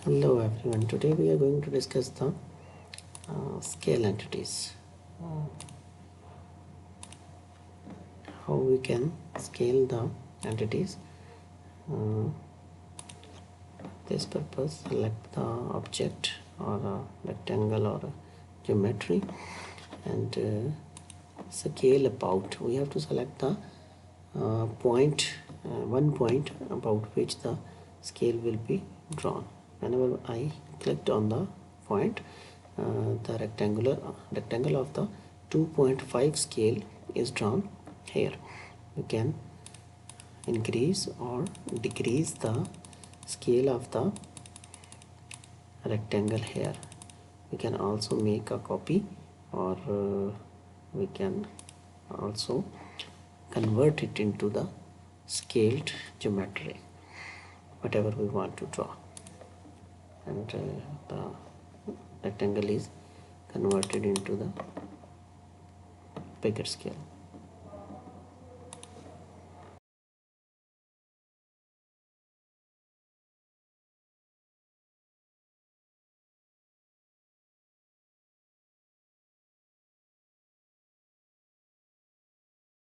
Hello everyone, today we are going to discuss the scale entities. How we can scale the entities. This purpose, select the object or a rectangle or a geometry and scale about. We have to select the one point about which the scale will be drawn. Whenever I clicked on the point, the rectangle of the 2.5 scale is drawn here. You can increase or decrease the scale of the rectangle here. We can also make a copy, or we can also convert it into the scaled geometry, whatever we want to draw, and the rectangle is converted into the bigger scale.